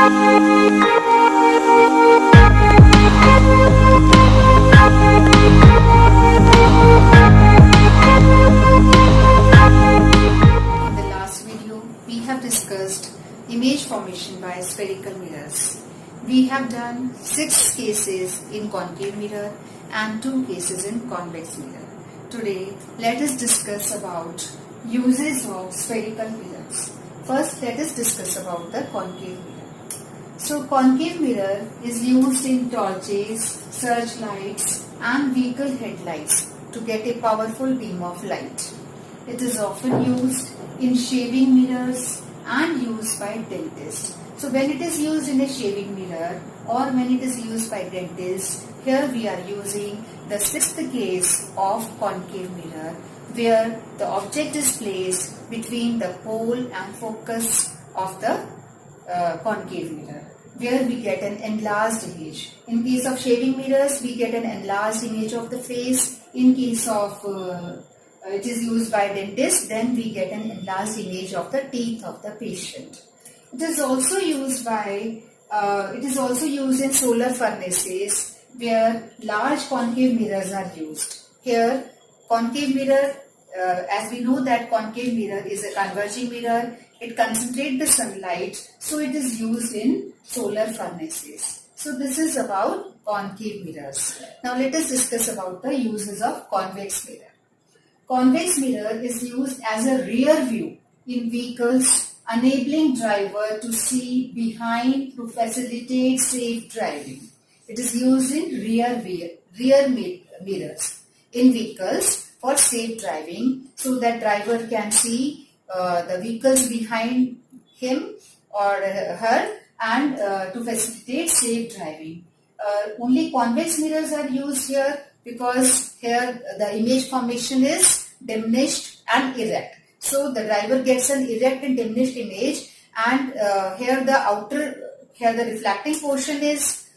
the last video, we have discussed image formation by spherical mirrors. We have done 6 cases in concave mirror and 2 cases in convex mirror. Today, let us discuss about uses of spherical mirrors. First, let us discuss about the concave mirror. So, concave mirror is used in torches, searchlights and vehicle headlights to get a powerful beam of light. It is often used in shaving mirrors and used by dentists. So when it is used in a shaving mirror or when it is used by dentists, here we are using the 6th case of concave mirror, where the object is placed between the pole and focus of the concave mirror, where we get an enlarged image. In case of shaving mirrors, we get an enlarged image of the face. In case of it is used by dentists, then we get an enlarged image of the teeth of the patient. It is also used in solar furnaces, where large concave mirrors are used. Here, concave mirror, as we know that concave mirror is a converging mirror, it concentrates the sunlight, so it is used in solar furnaces. So this is about concave mirrors. Now let us discuss about the uses of convex mirror. Convex mirror is used as a rear view in vehicles, enabling driver to see behind to facilitate safe driving. It is used in rear mirrors in vehicles for safe driving, so that driver can see the vehicles behind him or her, and to facilitate safe driving. Only convex mirrors are used here because here the image formation is diminished and erect. So the driver gets an erect and diminished image, and here the reflecting portion is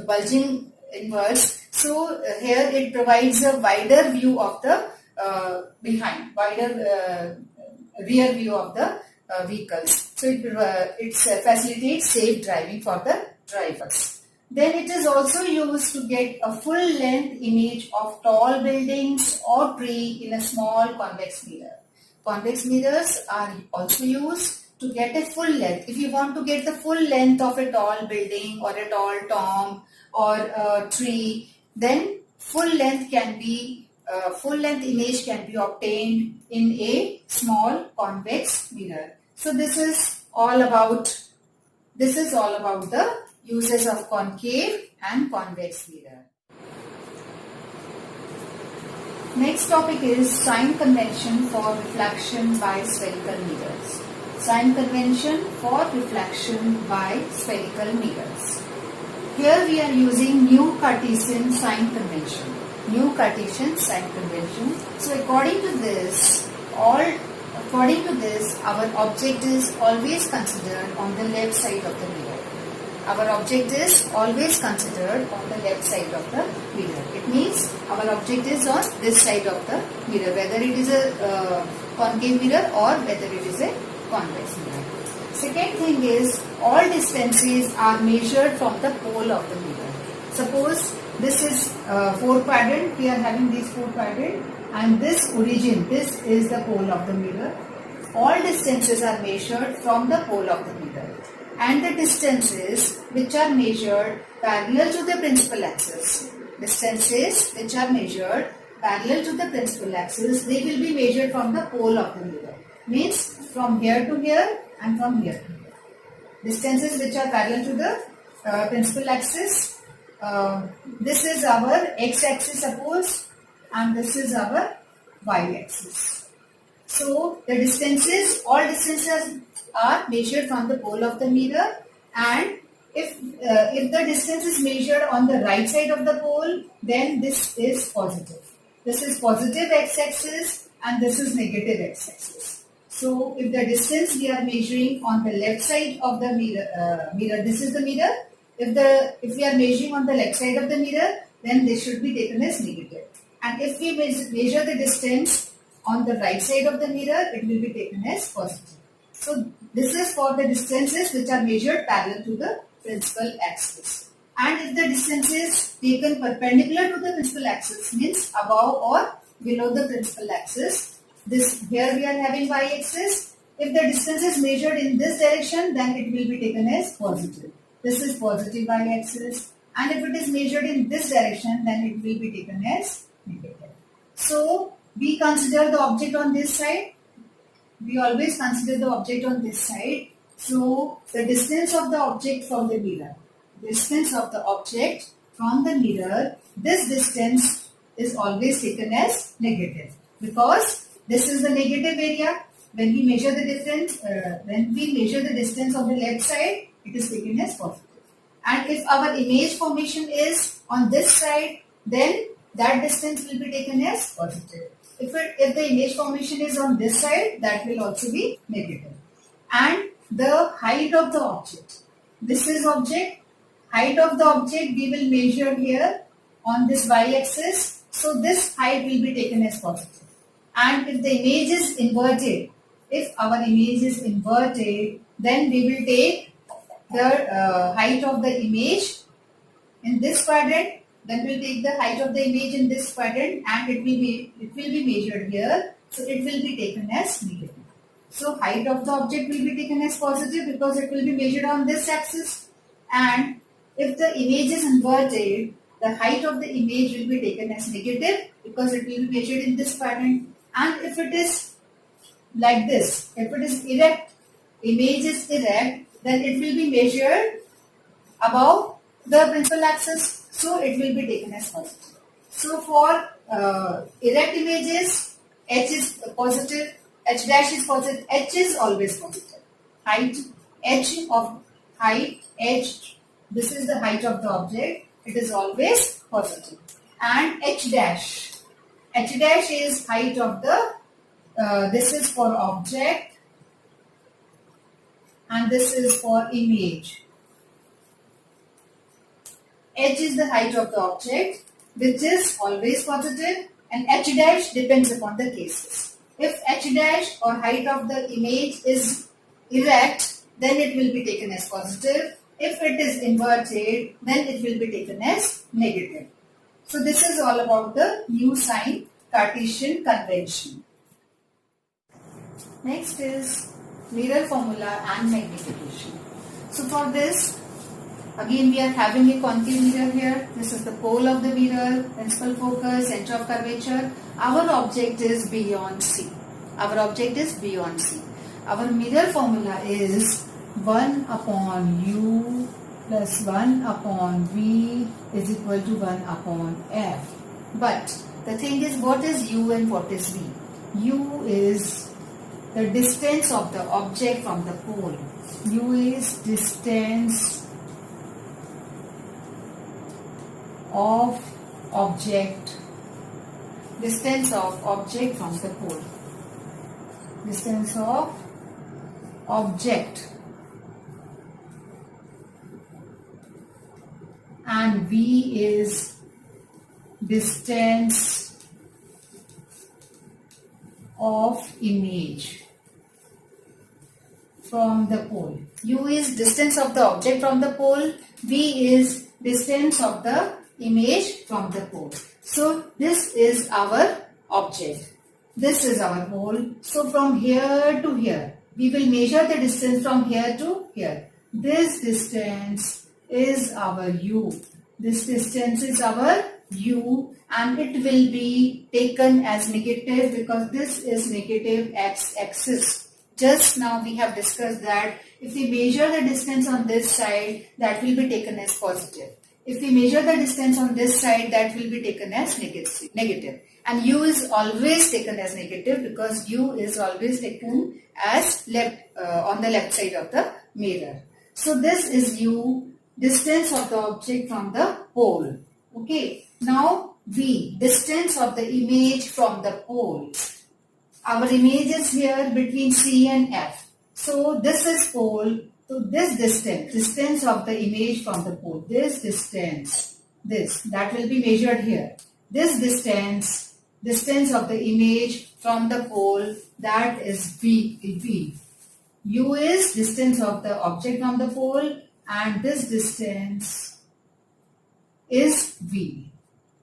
bulging inwards. So here it provides a wider view of the rear view of the vehicles. So it facilitates safe driving for the drivers. Then it is also used to get a full length image of tall buildings or tree in a small convex mirror. Convex mirrors are also used to get a full length. If you want to get the full length of a tall building or a tall tomb or a tree, then full length image can be obtained in a small convex mirror. So this is all about the uses of concave and convex mirror. Next topic is sign convention for reflection by spherical mirrors. Sign convention for reflection by spherical mirrors. Here we are using new Cartesian sign convention. New Cartesian sign convention. So according to this, our object is always considered on the left side of the mirror. Our object is always considered on the left side of the mirror. It means our object is on this side of the mirror, whether it is a concave mirror or whether it is a convex mirror. Second thing is, all distances are measured from the pole of the mirror. Suppose this is 4 quadrant, we are having these 4 quadrant, and this origin, this is the pole of the mirror. All distances are measured from the pole of the mirror, and the distances which are measured parallel to the principal axis. Distances which are measured parallel to the principal axis, they will be measured from the pole of the mirror. Means from here to here and from here to here. Distances which are parallel to the principal axis. This is our x-axis, suppose, and this is our y-axis. So the distances, all distances are measured from the pole of the mirror, and if the distance is measured on the right side of the pole, then this is positive. This is positive x-axis and this is negative x-axis. So if the distance we are measuring on the left side of the mirror, this is the mirror. If we are measuring on the left side of the mirror, then this should be taken as negative. And if we measure the distance on the right side of the mirror, it will be taken as positive. So This is for the distances which are measured parallel to the principal axis. And if the distance is taken perpendicular to the principal axis, means above or below the principal axis, this here we are having y-axis. If the distance is measured in this direction, then it will be taken as positive. This is positive y-axis. And if it is measured in this direction, then it will be taken as negative. So, we consider the object on this side. We always consider the object on this side. So, the distance of the object from the mirror. Distance of the object from the mirror, this distance is always taken as negative. Because this is the negative area. When we measure the distance on the left side, it is taken as positive. And if our image formation is on this side, then that distance will be taken as positive. If the image formation is on this side, that will also be negative. And the height of the object. This is object. Height of the object we will measure here on this y-axis. So this height will be taken as positive. And if the image is inverted, if our image is inverted, then we will take the height of the image in this quadrant. Then we will take the height of the image in this quadrant, and it will be measured here. So it will be taken as negative. So height of the object will be taken as positive because it will be measured on this axis. And if the image is inverted, the height of the image will be taken as negative because it will be measured in this quadrant. And if it is like this, if it is erect, image is erect, then it will be measured above the principal axis, so it will be taken as positive. So for erect images, h is positive, h dash is positive, h is always positive. Height, h, this is the height of the object, it is always positive. And h dash is height of the, this is for object and this is for image. H is the height of the object, which is always positive, and h dash depends upon the cases. If h dash or height of the image is erect, then it will be taken as positive. If it is inverted, then it will be taken as negative. So this is all about the new sign Cartesian convention. Next is mirror formula and magnification. So for this, again we are having a concave mirror here. This is the pole of the mirror, principal focus, center of curvature. Our object is beyond C. Our mirror formula is 1 upon U plus 1 upon V is equal to 1 upon F. But the thing is, what is U and what is V? U is the distance of the object from the pole. U is distance of object from the pole. Distance of object. And V is distance of image from the pole. U is distance of the object from the pole. V is distance of the image from the pole. So this is our object. This is our pole. So from here to here, we will measure the distance from here to here. This distance is our U. This distance is our U, and it will be taken as negative because this is negative x-axis. Just now we have discussed that if we measure the distance on this side, that will be taken as positive. If we measure the distance on this side, that will be taken as negative. And U is always taken as negative because U is always taken as on the left side of the mirror. So this is U, distance of the object from the pole. Okay. Now V, distance of the image from the pole. Our image is here between C and F. So this is pole. So this distance of the image from the pole, this distance, that will be measured here. This distance of the image from the pole, that is V. U is distance of the object from the pole, and this distance is V.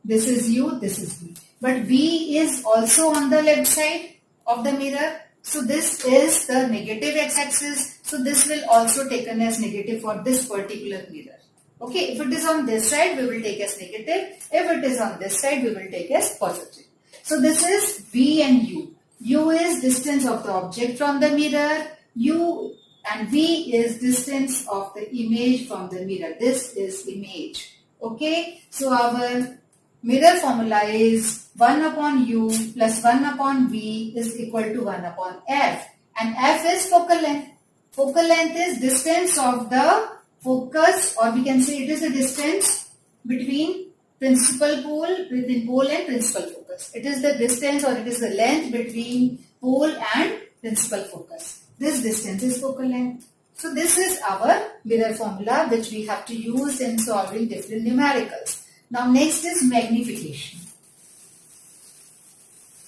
This is U, this is V. But V is also on the left side of the mirror. So this is the negative x-axis. So this will also taken as negative for this particular mirror. Okay, if it is on this side, we will take as negative. If it is on this side, we will take as positive. So this is V and U. U is distance of the object from the mirror. U and V is distance of the image from the mirror. This is image. Okay, so our mirror formula is 1 upon U plus 1 upon V is equal to 1 upon F. And F is focal length. Focal length is distance of the focus, or we can say it is the distance between principal pole, between pole and principal focus. It is the distance, or it is the length between pole and principal focus. This distance is focal length. So this is our mirror formula which we have to use in solving different numericals. Now next is magnification.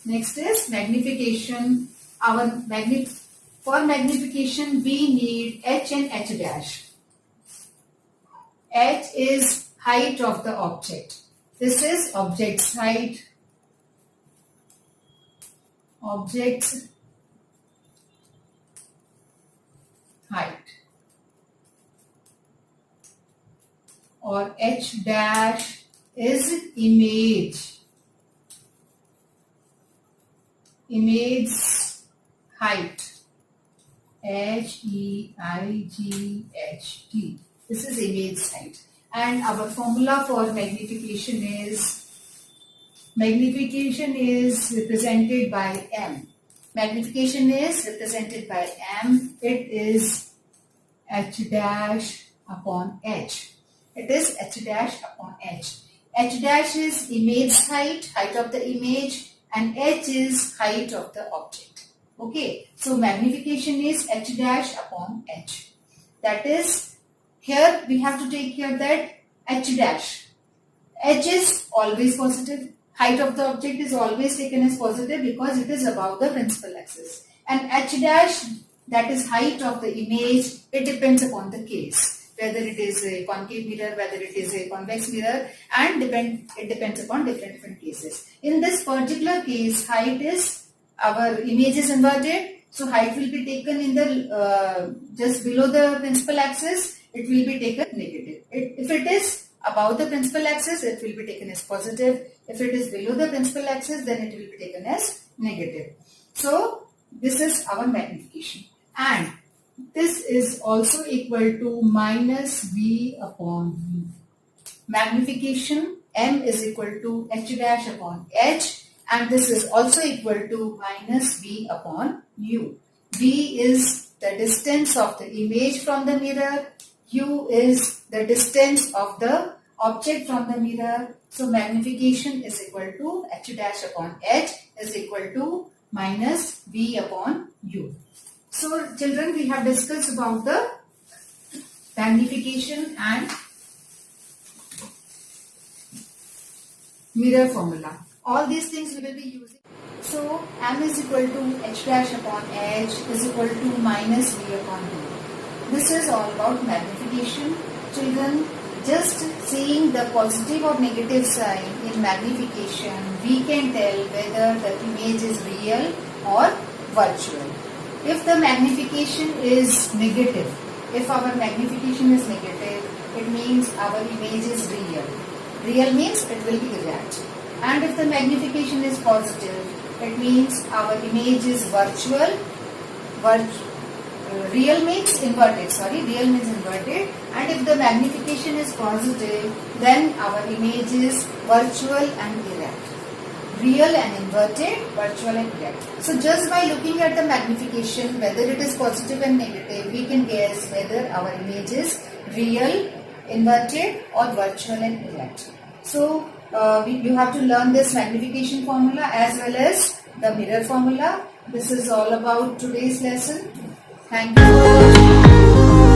Next is magnification. For magnification we need H and H dash. H is height of the object. This is object's height. Object's height. Or H dash is image. Image's height. H-E-I-G-H-T. This is image's height. And our formula for magnification is represented by M. Magnification is represented by M. It is H dash upon H. It is H dash upon H. H dash is image's height, height of the image, and H is height of the object. Okay, so magnification is H dash upon H. That is, here we have to take care that H dash. H is always positive. Height of the object is always taken as positive because it is above the principal axis. And H dash, that is height of the image, it depends upon the case. Whether it is a concave mirror, whether it is a convex mirror, and it depends upon different cases. In this particular case, height is, our image is inverted, so height will be taken in the just below the principal axis. It will be taken negative. If it is above the principal axis, it will be taken as positive. If it is below the principal axis, then it will be taken as negative. So this is our magnification, and this is also equal to minus V upon V. Magnification M is equal to H dash upon H, and this is also equal to minus V upon U. V is the distance of the image from the mirror. U is the distance of the object from the mirror. So magnification is equal to H dash upon H is equal to minus V upon U. So children, we have discussed about the magnification and mirror formula. All these things we will be using. So M is equal to H dash upon H is equal to minus V upon U. This is all about magnification. Children, just seeing the positive or negative sign in magnification, we can tell whether the image is real or virtual. If the magnification is negative, if our magnification is negative, it means our image is real. Real means it will be erect. And if the magnification is positive, it means our image is virtual. Real means inverted, real means inverted. And if the magnification is positive, then our image is virtual and erect. Real and inverted, virtual and erect. So just by looking at the magnification, whether it is positive and negative, we can guess whether our image is real, inverted or virtual and erect. So you have to learn this magnification formula as well as the mirror formula. This is all about today's lesson. Thank you for watching.